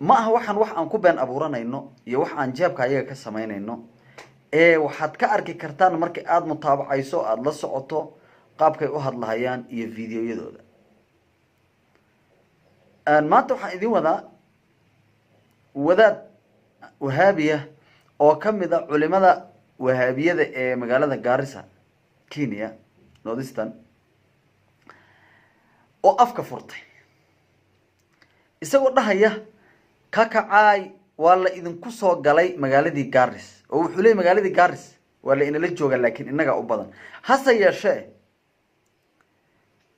ما هو وحن كوبان أبو رانا إنه يوح جاب كايا كسمين إنه waxaad ka arki kartaan markii aad mutaabacayso aad la socoto qaabkay u hadlayaan iyo fiidiyoyadooda maanta waxaan idin wadaa wadaad wahaabiya oo kamid ah culimada wahaabiyada ee magaalada Garissa Kenya Northeastern oo afka furtay isagoo dhahaya ka kacay wala idinku soo galay magaaladii Garissa oo wuxuu leeyahay magaaladii Garissa wala in la jooga laakiin inaga u badan hase yeeshee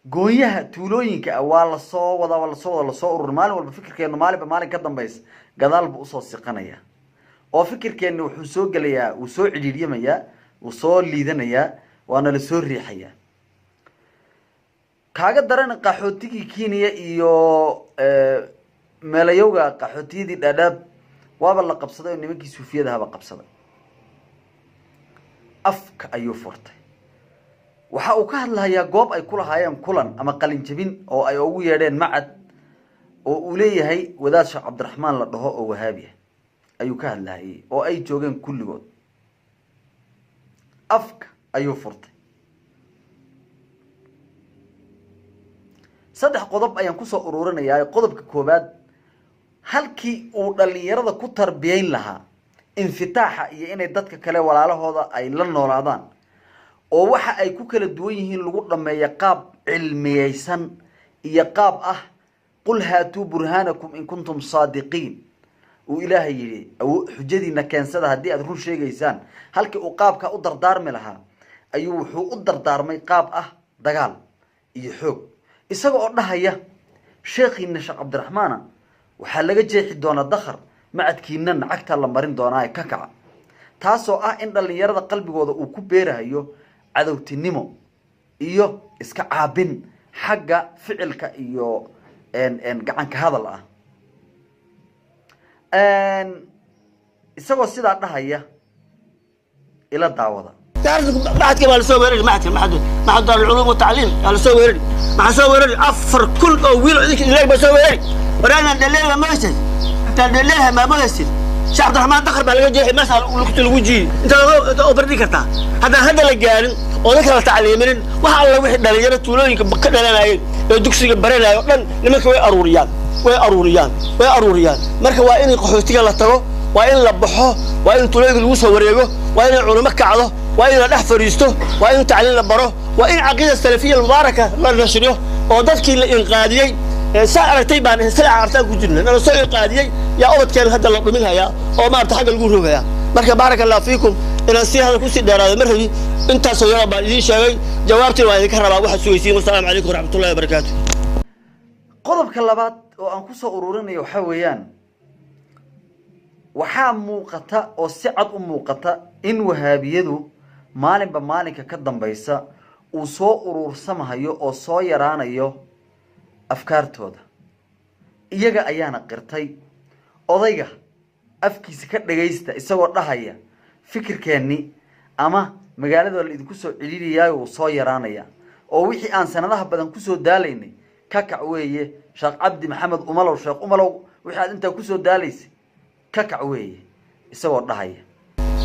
gooyaha tuulooyinka waa la soo urur maalin walba fikirkeenu maalin ka dambeys gadaal buu soo siqanaya oo fikirkeenu wuxuu soo galayaa uu soo cidhiidhiyamaya uu soo liidanaya waana la soo riixaya kaaga daran qaxootigii Kenya iyo meelayowga qaxootiyadii Dadaab waaba la qabsaday nimankii Suufiyada haba qabsaday afka ayuu furtay waxa uu ka hadlayaa goob ay kula hayeen kulan ama qalin jabin oo ay ugu yeedheen macad oo uu leeyahay wadaad Sheekh Cabdiraxmaan la dhaho oo wahaabiya ayuu ka hadlayay oo ay joogeen kulligood afka ayuu furtay saddex qodob ayaan ku soo ururinayaa qodobka koobaad halkii uu dhalinyarada ku tarbiyeyn lahaa infitaaxa iyo inay dadka kale walaalahooda ay la noolaadaan oo waxa ay ku kala duwan yihiin lagu dhameeyo qaab cilmiyeysan iyo qaab ah qul haatu burhanakum in kuntum saadiqiin oo ilaahay yiri xujadiina keensada hadii aad run sheegaysaan halkii uu qaabka u dardaarmi lahaa ayuu wuxuu u dardaarmay qaab ah dagaal iyo xoog isagoo dhahaya sheekhiina Sheekh Cabdiraxmaan waxa laga jeexi doona dakhar macadkiina lacagta la marin doona ka kaca taasoo ah in dhalinyarada qalbigooda uu ku beerahayo cadawtinimo iyo iska caabin xagga ficilka iyo gacan ka hadal ah isagoo sidaa dhahaya ila daawada بعد كمان سوى ورد ما دار العلوم والتعليم قال سوى ورد ما سوى ورد أفر كل ويل ذيك اللي بسوي ورد ورانا دليلها ما يصير دليلها ما يصير شيخ عبد الرحمن دخل بالوجه مثلا ولقت الوجه انت اوبردي كرتا هذا اللي قال وذكر تعليمين waxa alla wixii dhalinyaro tuulooyinka ka dhalanayeen ee dugsiga baranayeen dhan nimanka way aruuriyaan marka waa in qaxootiga la tago waa in la baxo waa in tuulooyinka lagu soo wareego waa in culimo kacdo waa in la dhex fariisto waa in tacliin la baro waa in aqeeda salafiyada mubaaraka la nashriyo oo dadkii la inqaadiyay سأرتي بان سلعة أرتاح كجنة أنا سوي قادية يا أود كان هذا اللي منها يا أو ما أرتاح الجروب يا مركب بارك الله فيكم إن السياح هذا كل شيء دار هذا مرهي أنت سوي بعد شيء جوابتي وهذه كهرباء واحد سويسين والسلام عليكم ورحمة الله وبركاته قضب كلابات وأنكسر أورورنا يحويان وحام موقتا أو سعد موقتا إن وهابيدو مالن بمالك كدم بيسا وصو أورور سمها يو أو صو يرانا يو afkaartooda iyaga ayaana qirtay odayga afkiisa ka dhageysta isagoo dhahaya fikirkeeni ama magaalada la idinku soo cililiyay oo soo yaraanaya oo wixii aan sanadaha badan ku soo daalaynay ka kac weeye Sheekh Cabdi Maxamed Umalow Sheekh Umalow wixii aad inta ku soo daalaysay ka kac weeye isagoo dhahaya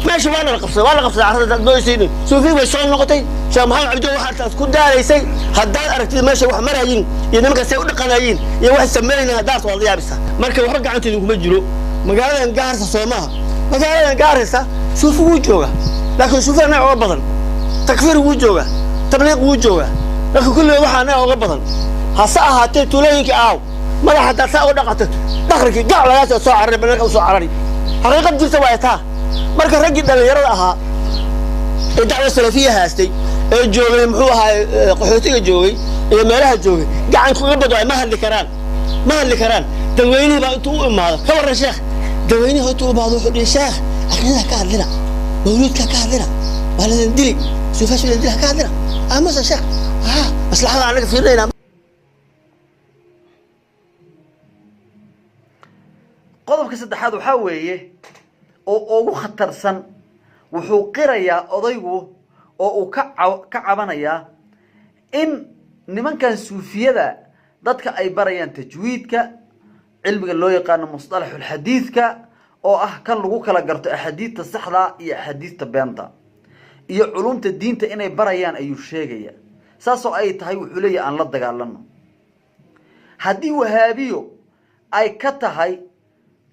ماشي وانا قفص عرضت دويسين شوفي وشون نقطي شيخ محمد عبد الله waxaad ku daaraysay haddii aragtid meesha wax marayin iyo nimanka say u dhaqanayeen iyo wax sameeyeen hadaas wada yaabisa marka wax gacanteedu kuma jiro magaaladan Garissa Soomaha magaaladan Garissa suufu wuu jooga laakiin suufana oo badan takfir wuu jooga tabliiq wuu jooga laakiin kullu waxaana oo badan hasa ahaatee tuulooyinka aaw madaxa dadka oo dhaqato dhaqrikii gac laga soo cararay banaka soo cararay xaqiiqad jirta waa taa marka rag dhalinyarada ahaa ee dacwada salafiya haastay ee joogay muxuu ahaa qaxootiga joogay ee meelaha joogay gacan ku bado ay ma hadli karaan dadweynaha baa intuu u imaado ka waran sheekh dadweynaha intuu u imaado wuxuu dhigay sheekh aqnida ka hadlina mawlidka ka hadlina wala dili suufash la dili ka hadlina ama sheekh maslaxada anaga fiirnayna qodobka saddexaad waxa weeye oo ugu khatarsan wuxuu qirayaa odaygu oo uu ka cabanaya in nimankan suufiyada dadka ay barayaan tajwiidka علم اللي يقان مصطلح الحديث كا أو كان لغو كلا قرط أحاديث الصحراء يا أحاديث تبينتا يا علوم الدين تإني بريان أيو شيء ساسو أي تهاي وحولي أن لا دقال لنا هدي وهابيو أي كتهاي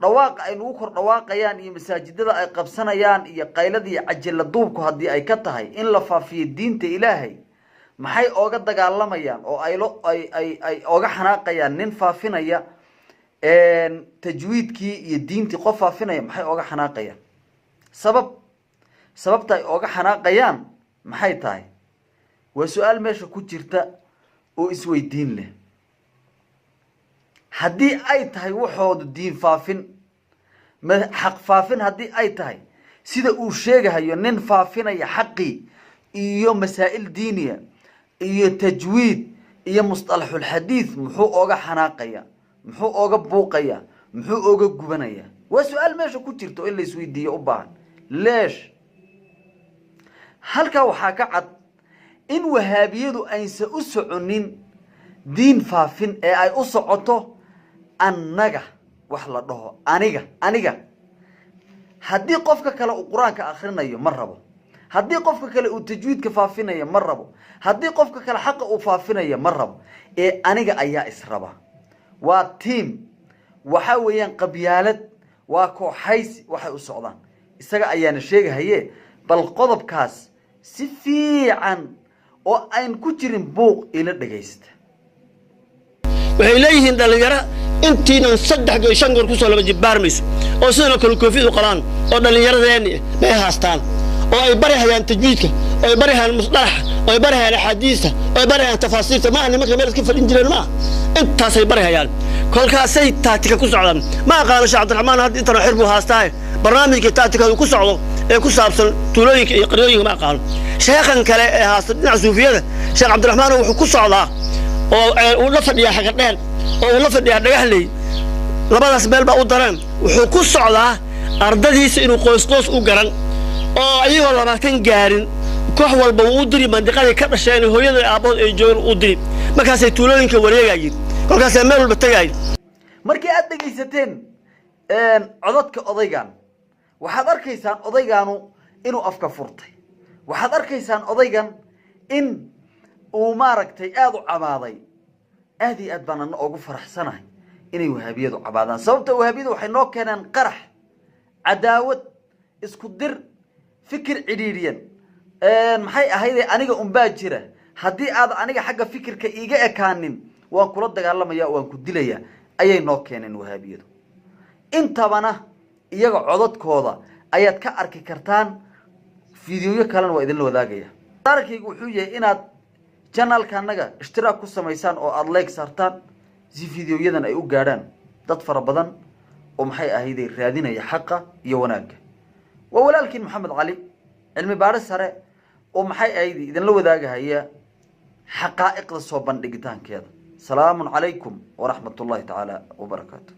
رواق أي نوكر رواقيان يا مساجد أي قبسنيان يا قيلدي عجل الضوبكو هدي أي كتهاي إن لفا في الدين تإلهي maxay ooga dagaalamayaan oo ay ooga xanaaqayaan nin faafinaya tajwiidkii iyo diintii qof faafinaya maxay ooga xanaaqayaan sababta ay ooga xanaaqayaan maxay tahay waa su'aal meesha ku jirta oo isweydiin leh haddii ay tahay waxoodu diin faafin xaq faafin haddii ay tahay sida uu sheegayo nin faafinaya xaqii iyo masaa'il diiniya iyo tajwiid iyo musطalaxul xadiis muxuu ooga xanaaqaya muxuu ooga buuqaya muxuu ooga gubanaya waa su'aal meesha ku jirto in la isweydiiyo u baahan leesh halka waxa ka cad in wahaabiyadu aysan u soconin diin faafin ee ay u socoto annaga wax la dhaho aniga haddii qofka kale uu quraanka akhrinayo ma rabo haddii qofka kale uu tajwiidka faafinayo ma rabo haddii qofka kale xaqa uu faafinayo ma rabo ee aniga ayaa israba waa team waxa weeyaan qabyaalad waa kooxays waxay u socdaan isaga ayaana sheegahaye bal qodobkaas si fiican oo aan ku jirin buuq ila dhageysta waxay leeyihiin dhalinyaro intiinan 3 5 goor ku soo laba jibaarmayso oo sidoo kale koofiyadu qalaan oo dhalinyaradeenni bay haastaan oo ay barayaan tajwiidka oo ay barayaan musdalax oo ay barayaan xadiiska oo ay barayaan tafaasiirta ma ahna marka meel iska fadhin jireen ma intaas ay barayaan kolkaasay taatika ku socdaan ma aqaan Sheekh Cabdiraxmaan had inta xirbu haastaa barnaamijka taatika ku socdo ee ku saabsan tuulooyinka iyo qaryooyinka ma aqaan sheekhan kale ee haasta dhinaca suufiyada Sheekh Cabdiraxmaan wuxuu ku socdaa oo uu la fadhiyaa xaga dheer oo uu la fadhiyaa dhagaxley labadaas meel ba u dareen wuxuu ku socdaa ardadiisa inuu qoys u garan oo ayagoo labaatan gaarin koox walba uu diri mandiqadii ka dhasheen hooyada aabood ay joogan u diri markaasay tuulooyinka wareegayeen kolkaasay meel walba tagayeen markii aad dhageysateen codadka odaygan waxaad arkaysaan odaygaanu inuu afka furtay waxaad arkaysaan odaygan in uu maaragtay aad u cabaaday aad iyo aad baan ugu faraxsanahay inay wahaabiyadu cabaadaan sababta wahaabiyadu waxay noo keeneen qarax cadaawad isku dir fikir ciriiriyan maxay ahaydee aniga unbaa jira haddii aad aniga xagga fikirka iiga ekaanin waan kula dagaalamaya waan ku dilaya ayay noo keeneen wahaabiyadu intabana iyaga codadkooda ayaad ka arki kartaan fiidiyoyo kalena waa idinla wadaagaya darkaygu wuxuu yahay inaad channelka anaga ishtiraak ku samaysaan oo aad like saartaan si fiidiyoyadan ay u gaadhaan dad fara badan oo maxay ahaydee raadinaya xaqa iyo wanaagga وولكن محمد علي علمي بارس سره ومحي أيدي إذن لو ذاك هي حقائق الصوبان دقيتان كذا. سلام عليكم ورحمة الله تعالى وبركاته.